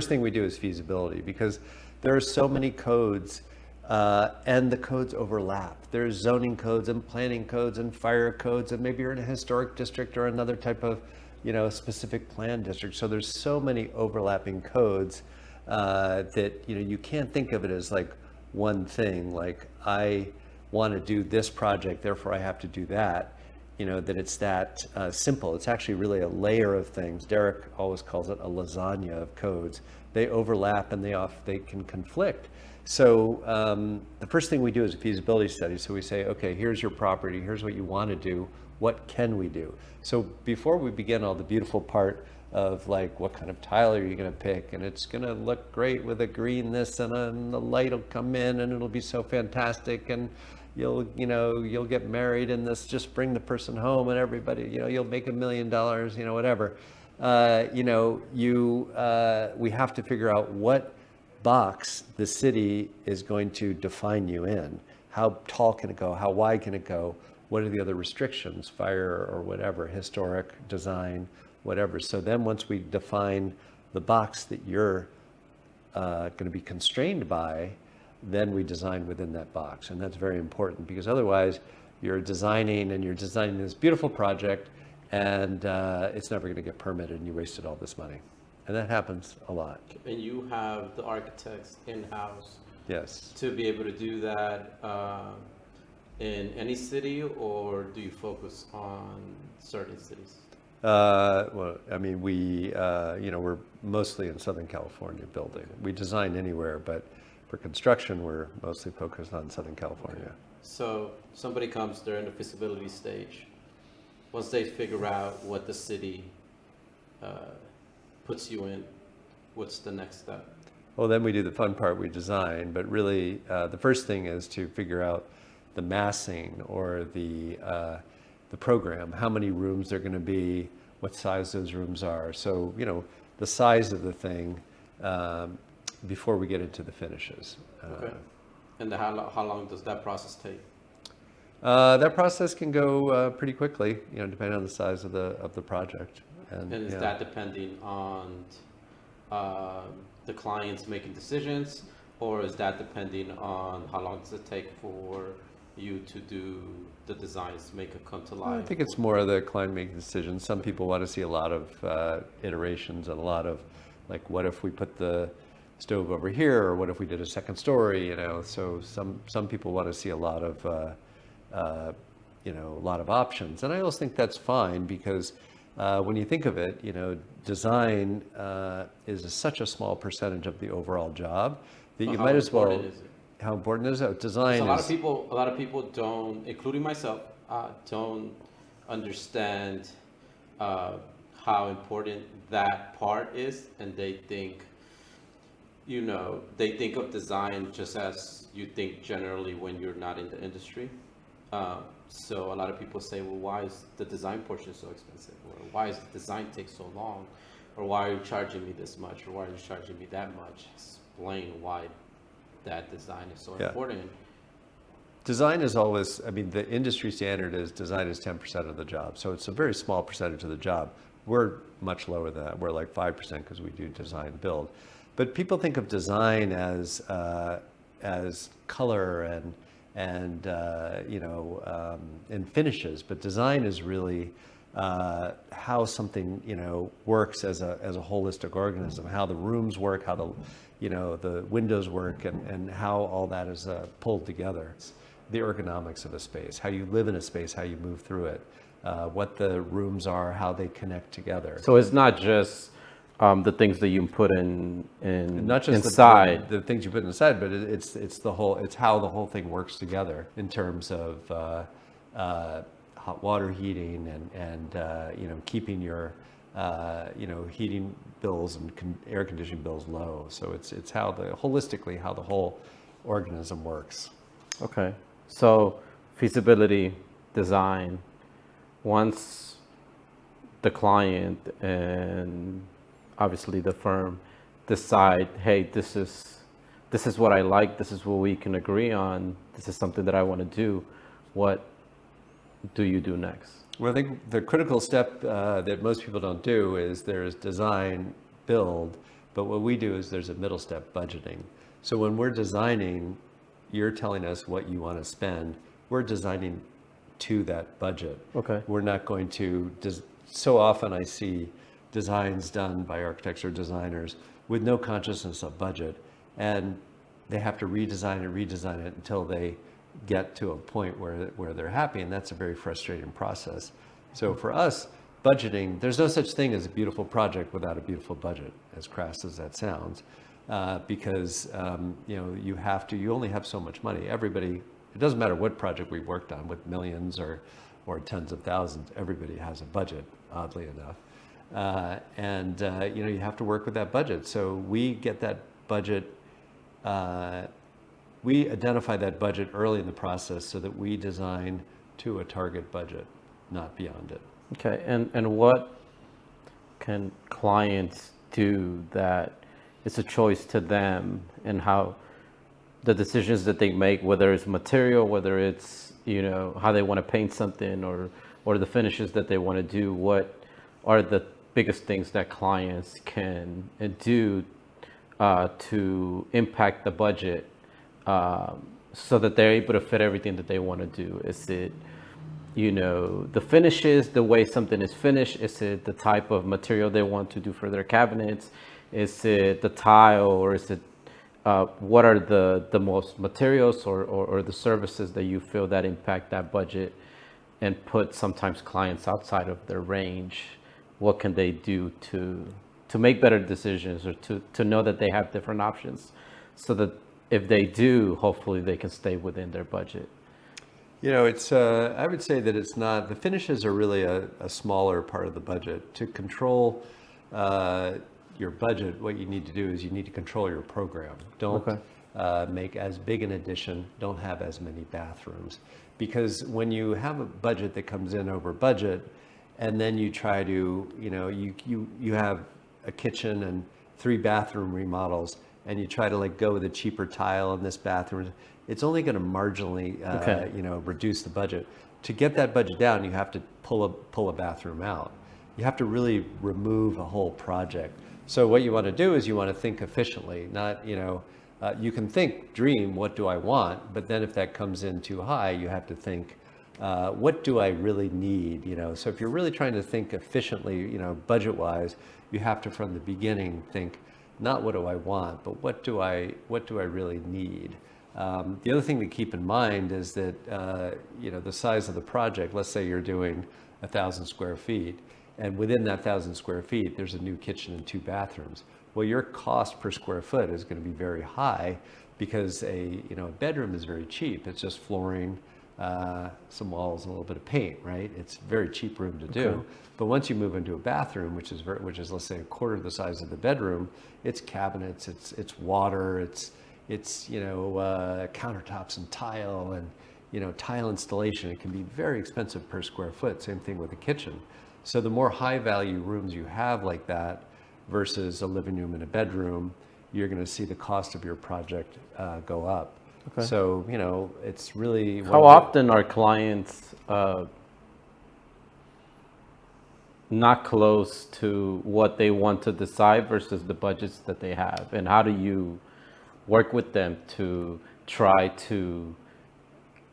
first thing we do is feasibility, because there are so many codes, and the codes overlap. There's zoning codes and planning codes and fire codes, and maybe you're in a historic district or another type of, specific plan district. So there's so many overlapping codes that you can't think of it as like one thing. Like, I want to do this project, therefore I have to do that. That it's that simple. It's actually really a layer of things. Derek always calls it a lasagna of codes. They overlap and they can conflict. So the first thing we do is a feasibility study. So we say, okay, here's your property, here's what you want to do, what can we do? So before we begin all the beautiful part of like, what kind of tile are you going to pick? And it's going to look great with a green this and the light will come in and it'll be so fantastic, and you'll get married and this, just bring the person home and everybody, you'll make $1 million, whatever. We have to figure out what box the city is going to define you in. How tall can it go? How wide can it go? What are the other restrictions, fire or whatever, historic, design, whatever. So then once we define the box that you're going to be constrained by, then we design within that box. And that's very important, because otherwise you're designing this beautiful project and it's never going to get permitted and you wasted all this money. And that happens a lot. And you have the architects in-house. Yes. To be able to do that in any city, or do you focus on certain cities? Well, I mean, we're mostly in Southern California building. We design anywhere, but for construction, we're mostly focused on Southern California. Okay. So somebody comes, they're in the feasibility stage. Once they figure out what the city puts you in, what's the next step? Well, then we do the fun part, we design, but really the first thing is to figure out the massing or the program, how many rooms there are going to be, what size those rooms are. So, the size of the thing before we get into the finishes. Okay. And how long does that process take? That process can go pretty quickly, depending on the size of the project. And is that depending on the clients making decisions, or is that depending on how long does it take for you to do the designs, make it come to life? I think it's more of the client making decisions. Some people want to see a lot of iterations and a lot of, like, what if we put the stove over here, or what if we did a second story? So some people want to see a lot of options, and I always think that's fine, because when you think of it, design is such a small percentage of the overall job that you might as well. How important is it? Design. So a lot of people don't, including myself, don't understand how important that part is, and they think of design just as you think generally when you're not in the industry. So a lot of people say, well, why is the design portion so expensive? Or why does the design take so long? Or why are you charging me this much? Or why are you charging me that much? Explain why that design is so important. Design is always, the industry standard is design is 10% of the job. So it's a very small percentage of the job. We're much lower than that. We're like 5% because we do design build. But people think of design as color and finishes, but design is really how something works as a holistic organism, how the rooms work, how the windows work, and how all that is pulled together. It's the ergonomics of a space, how you live in a space, how you move through it, what the rooms are, how they connect together. So it's not just the things that you put in not just inside the things you put inside, but it's how the whole thing works together in terms of hot water heating and keeping your heating bills and air conditioning bills low. So it's how holistically how the whole organism works. Okay, so feasibility, design. Once the client and obviously the firm decide, hey, this is what I like, this is what we can agree on, this is something that I want to do, what do you do next? Well, I think the critical step that most people don't do is there's design, build, But what we do is there's a middle step, budgeting. So when we're designing, you're telling us what you want to spend. We're designing to that budget. Okay. We're not going to, so often I see designs done by architects or designers with no consciousness of budget, and they have to redesign it until they get to a point where they're happy, and that's a very frustrating process. So for us, budgeting, there's no such thing as a beautiful project without a beautiful budget, as crass as that sounds, because you only have so much money. Everybody, it doesn't matter what project we've worked on with millions or tens of thousands, everybody has a budget, oddly enough. You have to work with that budget. So we get that budget, we identify that budget early in the process so that we design to a target budget, not beyond it. Okay, and what can clients do that it's a choice to them, and how the decisions that they make, whether it's material, whether it's, how they want to paint something, or the finishes that they want to do, what are the biggest things that clients can do to impact the budget, so that they're able to fit everything that they want to do? Is it, the finishes, the way something is finished? Is it the type of material they want to do for their cabinets? Is it the tile, or is it, what are the most materials or the services that you feel that impact that budget and put sometimes clients outside of their range? What can they do to make better decisions, or to know that they have different options, so that if they do, hopefully they can stay within their budget? It's, I would say that it's not, the finishes are really a smaller part of the budget. To control your budget, what you need to do is you need to control your program. Don't make as big an addition, don't have as many bathrooms. Because when you have a budget that comes in over budget, and then you try to, you have a kitchen and 3 bathroom remodels, and you try to go with a cheaper tile in this bathroom, it's only going to marginally, reduce the budget. To get that budget down, you have to pull a bathroom out. You have to really remove a whole project. So what you want to do is you want to think efficiently, not, you can think, dream, what do I want? But then if that comes in too high, you have to think, what do I really need? So if you're really trying to think efficiently, budget-wise, you have to, from the beginning, think, not what do I want, but what do I really need? The other thing to keep in mind is that, the size of the project, let's say you're doing 1,000 square feet, and within that 1,000 square feet, there's a new kitchen and 2 bathrooms. Well, your cost per square foot is going to be very high, because a bedroom is very cheap. It's just flooring, some walls, and a little bit of paint, right? It's a very cheap room to do. But once you move into a bathroom, which is let's say a quarter the size of the bedroom, it's cabinets, it's water, it's countertops and tile, and tile installation. It can be very expensive per square foot. Same thing with the kitchen. So the more high value rooms you have like that versus a living room and a bedroom, you're going to see the cost of your project go up. Okay. So it's really, how often are clients not close to what they want to decide versus the budgets that they have, and how do you work with them to try to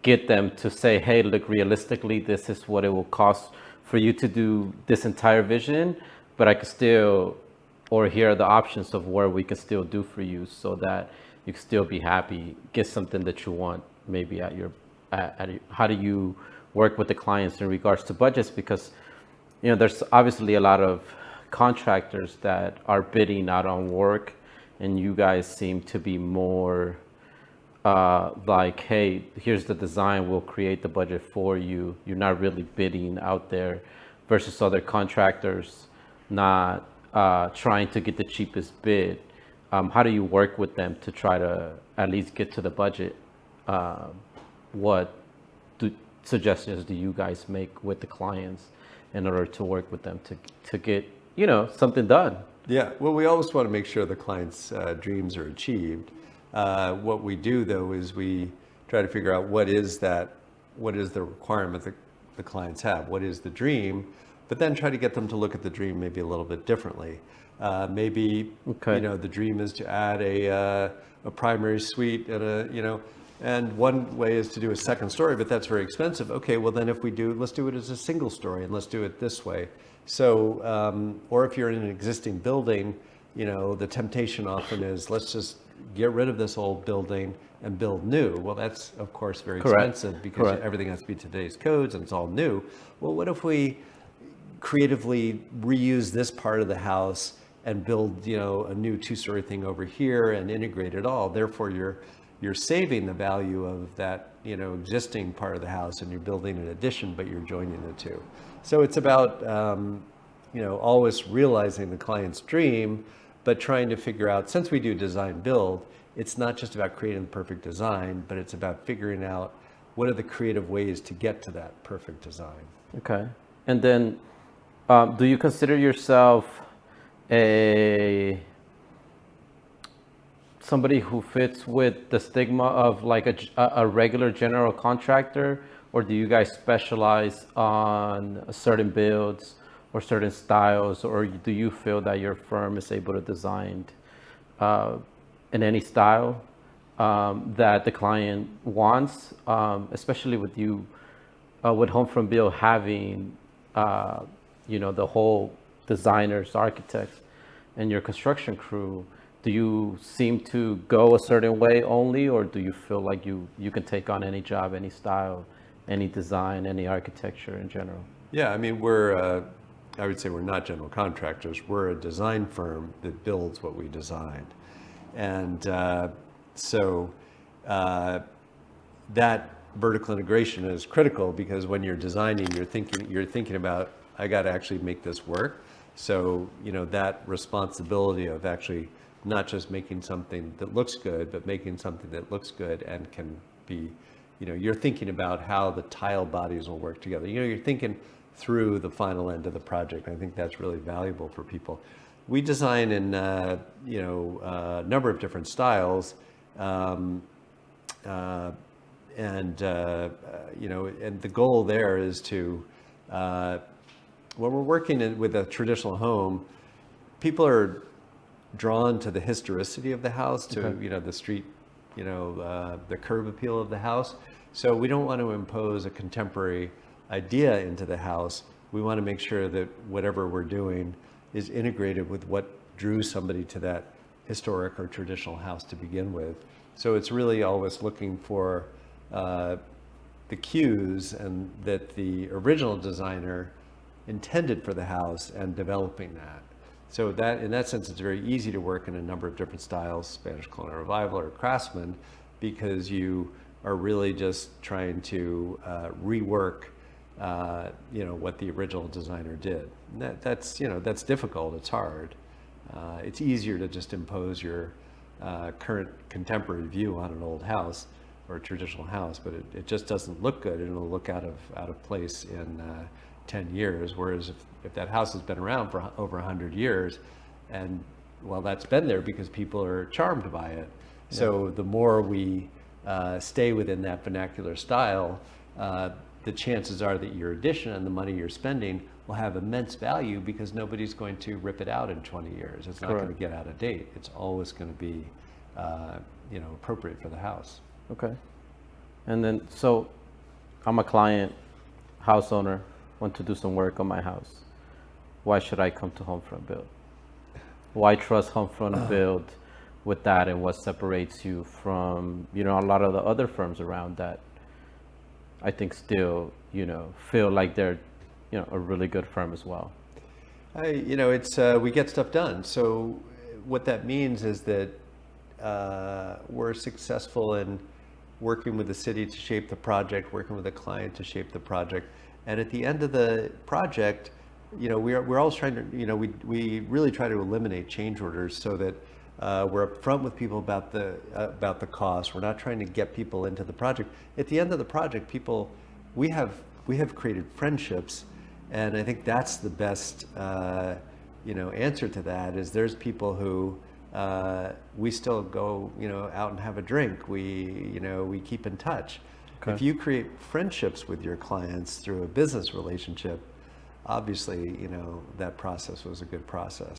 get them to say, hey, look, realistically, this is what it will cost for you to do this entire vision, but I could still, or here are the options of where we can still do for you, so that you can still be happy, get something that you want maybe how do you work with the clients in regards to budgets? Because there's obviously a lot of contractors that are bidding out on work, and you guys seem to be more like, hey, here's the design, we'll create the budget for you. You're not really bidding out there, versus other contractors not trying to get the cheapest bid. How do you work with them to try to at least get to the budget? What suggestions do you guys make with the clients in order to work with them to get something done? Yeah, well, we always want to make sure the client's dreams are achieved. What we do, though, is we try to figure out what is the requirement that the clients have, what is the dream, but then try to get them to look at the dream maybe a little bit differently. Maybe, Okay. the dream is to add a primary suite and and one way is to do a second story, but that's very expensive. Okay, well then if we do, let's do it as a single story and let's do it this way. So, or if you're in an existing building, the temptation often is let's just get rid of this old building and build new. Well, that's of course very Correct. expensive because Correct. everything has to be today's codes and it's all new. Well, what if we creatively reuse this part of the house and build, a new two-story thing over here and integrate it all? Therefore, you're saving the value of that, existing part of the house and you're building an addition, but you're joining the two. So it's about, always realizing the client's dream, but trying to figure out, since we do design build, it's not just about creating the perfect design, but it's about figuring out what are the creative ways to get to that perfect design. Okay. And then, do you consider yourself somebody who fits with the stigma of like a regular general contractor, or do you guys specialize on certain builds or certain styles, or do you feel that your firm is able to design in any style that the client wants, especially with you with Home From Build having the whole designers, architects, and your construction crew? Do you seem to go a certain way only, or do you feel like you can take on any job, any style, any design, any architecture in general? Yeah, I mean, I would say we're not general contractors. We're a design firm that builds what we designed. And that vertical integration is critical because when you're designing, you're thinking about, I got to actually make this work. So, that responsibility of actually not just making something that looks good, but making something that looks good and can be, you're thinking about how the tile bodies will work together. You're thinking through the final end of the project. I think that's really valuable for people. We design in, a number of different styles. And the goal there is to, when we're working with a traditional home, people are drawn to the historicity of the house, to Okay. the street, the curb appeal of the house. So we don't want to impose a contemporary idea into the house. We want to make sure that whatever we're doing is integrated with what drew somebody to that historic or traditional house to begin with. So it's really always looking for the cues and that the original designer intended for the house and developing that. So that, in that sense, it's very easy to work in a number of different styles, Spanish Colonial Revival or Craftsman, because you are really just trying to rework, what the original designer did. And that's difficult. It's hard. It's easier to just impose your current contemporary view on an old house or a traditional house, but it just doesn't look good, and it'll look out of place in 10 years. Whereas if that house has been around for over 100 years, and well, that's been there because people are charmed by it. Yeah. So the more we stay within that vernacular style, the chances are that your addition and the money you're spending will have immense value because nobody's going to rip it out in 20 years. It's not Correct. going to get out of date. It's always going to be, appropriate for the house. Okay. And then, so I'm a client, house owner, want to do some work on my house. Why should I come to Home Front Build? Why trust Home Front Build with that, and what separates you from, a lot of the other firms around that I think still, feel like they're, a really good firm as well? It's we get stuff done. So what that means is that we're successful in working with the city to shape the project, working with the client to shape the project. And at the end of the project, we're always trying to, we really try to eliminate change orders so that we're upfront with people about the cost. We're not trying to get people into the project. At the end of the project, we have created friendships, and I think that's the best answer to that. Is there's people who we still go out and have a drink. We keep in touch. Okay. If you create friendships with your clients through a business relationship, obviously that process was a good process.